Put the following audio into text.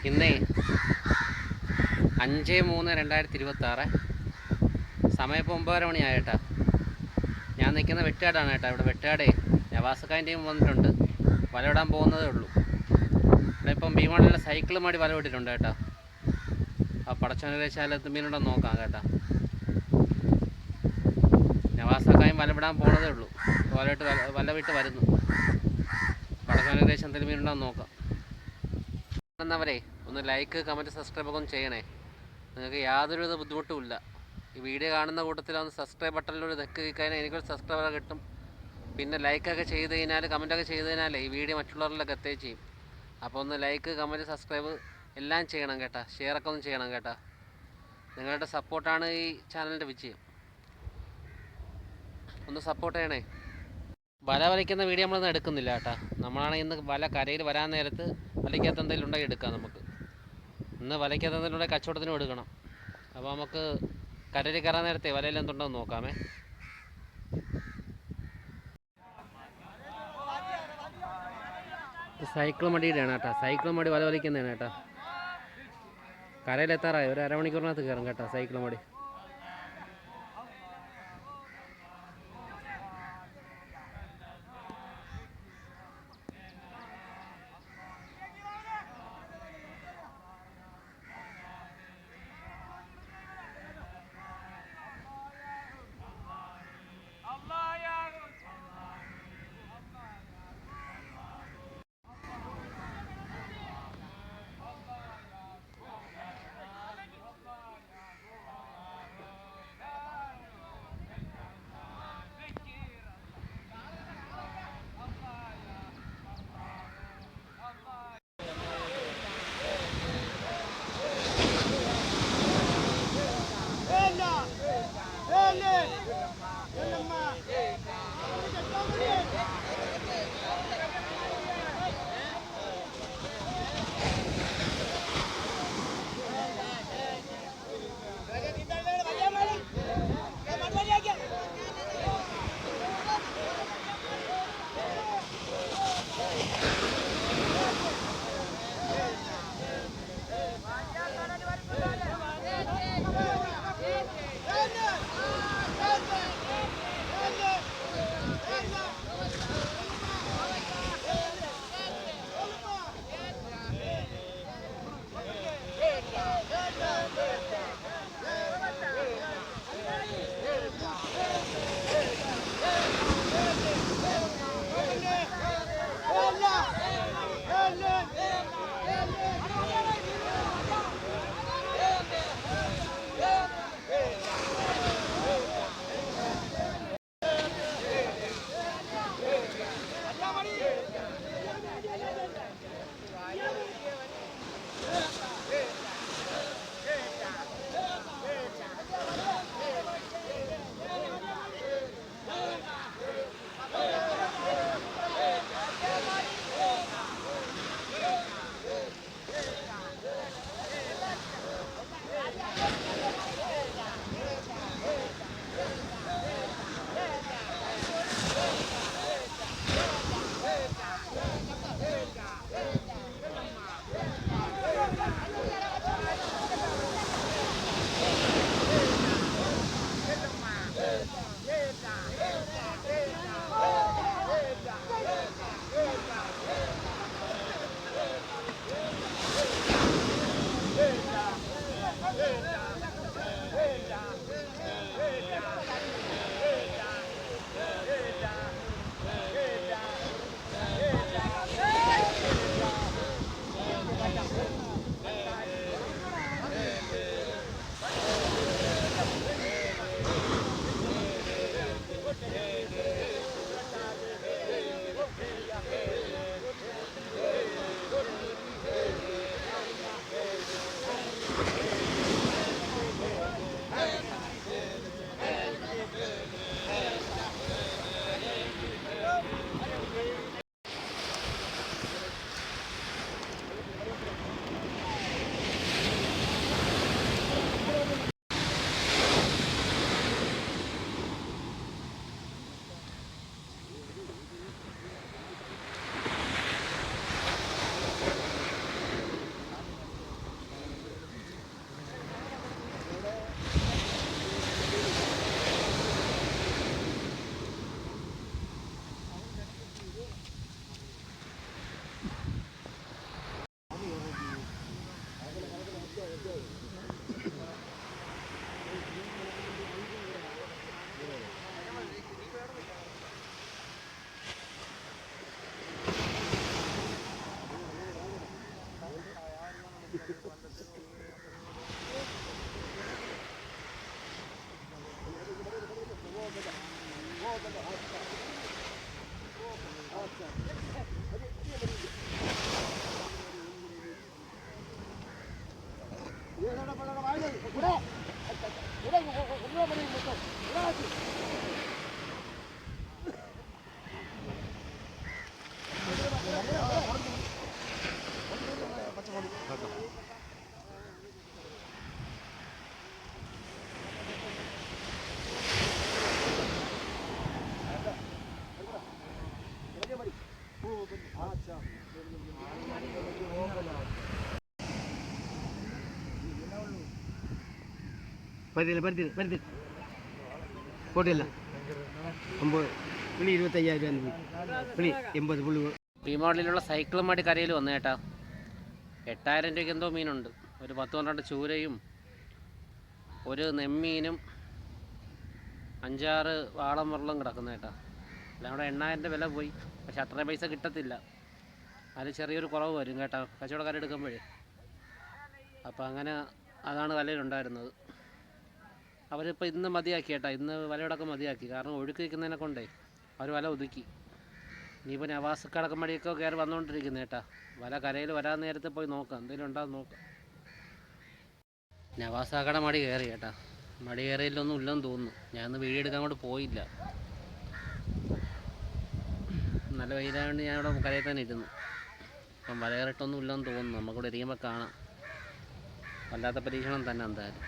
ഇന്നേ 5/3/2026 സമയം ഇപ്പോൾ 9:30 മണിയായിട്ടാ. ഞാൻ നിൽക്കുന്ന വെട്ടുകാടാണ് കേട്ടോ. ഇവിടെ വെട്ടുകാടേ നവാസക്കായും ടീം വന്നിട്ടുണ്ട്. വലയിടാൻ പോകുന്നതേ ഉള്ളൂ. ഇവിടെ ഇപ്പം ഭീമാളിലെ സൈക്കിൾ മാടി വല വിട്ടിട്ടുണ്ട് കേട്ടോ. ആ പടച്ചോനശാലത്ത് മീനുണ്ടെന്ന് നോക്കാം കേട്ടോ. നവാസക്കായും വല വിടാൻ പോകുന്നതേ ഉള്ളൂ. വല വിട്ട് വരുന്നു. പടച്ചോനദേശം എന്തെങ്കിലും മീനുണ്ടെന്ന് നോക്കാം. എന്നവരെ ഒന്ന് ലൈക്ക്, കമൻറ്റ്, സബ്സ്ക്രൈബ് ഒക്കെ ഒന്ന് ചെയ്യണേ. നിങ്ങൾക്ക് യാതൊരുവിധ ബുദ്ധിമുട്ടുമില്ല. ഈ വീഡിയോ കാണുന്ന കൂട്ടത്തിൽ ഒന്ന് സബ്സ്ക്രൈബ് ബട്ടണിലൊരു തെക്ക് കഴിഞ്ഞാൽ എനിക്കൊരു സബ്സ്ക്രൈബർ കിട്ടും. പിന്നെ ലൈക്കൊക്കെ ചെയ്ത് കഴിഞ്ഞാൽ, കമൻറ്റൊക്കെ ചെയ്ത് കഴിഞ്ഞാൽ ഈ വീഡിയോ മറ്റുള്ളവരിലൊക്കെ എത്തുകയും ചെയ്യും. അപ്പോൾ ഒന്ന് ലൈക്ക്, കമൻറ്റ്, സബ്സ്ക്രൈബ് എല്ലാം ചെയ്യണം കേട്ടോ. ഷെയറൊക്കെ ഒന്ന് ചെയ്യണം കേട്ടോ. നിങ്ങളുടെ സപ്പോർട്ടാണ് ഈ ചാനലിൻ്റെ വിജയം. ഒന്ന് സപ്പോർട്ട് ചെയ്യണേ. വല വലിക്കുന്ന വീഡിയോ നമ്മളൊന്നും എടുക്കുന്നില്ല കേട്ടോ. നമ്മളാണെങ്കിൽ ഇന്ന് വല കരയിൽ വരാൻ നേരത്ത് വലയ്ക്കകത്ത് എന്തെങ്കിലും ഉണ്ടെങ്കിൽ എടുക്കാം നമുക്ക്. ഇന്ന് വലയ്ക്കകത്ത് എന്തെങ്കിലും ഉണ്ടെങ്കിൽ കച്ചവടത്തിന് എടുക്കണം. അപ്പോൾ നമുക്ക് കരയിൽ കയറാൻ നേരത്തെ വലയിൽ എന്തുണ്ടെന്ന് നോക്കാമേ. സൈക്കിൾ മടിയുടെയാണ് കേട്ടോ. സൈക്കിൾ മടി വല വലിക്കുന്നതാണ് കേട്ടോ. കരയിലെത്താറായി. ഒരു അരമണിക്കൂറിനകത്ത് കയറും കേട്ടോ സൈക്കിൾ മടി. പരുത്തി പോട്ടില്ല 9 പുള്ളി 25,000 രൂപ പുള്ളി 80 പുള്ളി. ഈ മോഡലിലുള്ള സൈക്കിളും മാടി കരയിൽ വന്നു കേട്ടാ. 8,000 രൂപയ്ക്ക് എന്തോ മീനുണ്ട്. ഒരു 10-12 ചൂരയും ഒരു നെമ്മീനും 5-6 വാളം മുരളും കിടക്കുന്ന കേട്ടാ. എല്ലാം കൂടെ 8,000 വില പോയി. പക്ഷെ അത്രയും പൈസ കിട്ടത്തില്ല. അതിൽ ചെറിയൊരു കുറവ് വരും കേട്ടോ കച്ചവടക്കാരെടുക്കുമ്പോഴേ. അപ്പോൾ അങ്ങനെ അതാണ് വിലയിലുണ്ടായിരുന്നത്. അവരിപ്പോൾ ഇന്ന് മതിയാക്കി കേട്ടോ. ഇന്ന് വിലയോടൊക്കെ മതിയാക്കി. കാരണം ഒഴുക്ക് നിൽക്കുന്നതിനെ കൊണ്ടേ അവർ വില ഒതുക്കി. ഇനിയിപ്പോൾ നവാസ് കടക്കമ്പടിയൊക്കെ കയറി വന്നുകൊണ്ടിരിക്കുന്നത് കേട്ടാ. വല കരയിൽ വരാൻ നേരത്തെ പോയി നോക്കാം, എന്തെങ്കിലും ഉണ്ടാകും നോക്കാം. നവാസാക്കട മടി കയറി കേട്ടാ. മടി കയറിയില്ലൊന്നും ഇല്ലെന്ന് തോന്നുന്നു. ഞാനൊന്ന് വീഡിയോ എടുക്കാൻ അങ്ങോട്ട് പോയില്ല. നല്ല വെയിലായതുകൊണ്ട് ഞാനിവിടെ കരയിൽ തന്നെ ഇരുന്നു. അപ്പം വല കയറിയിട്ടൊന്നും ഇല്ലെന്ന് തോന്നുന്നു. നമുക്കിവിടെ ഇരിക്കുമ്പോൾ കാണാം. വല്ലാത്ത പരീക്ഷണം തന്നെ എന്തായാലും.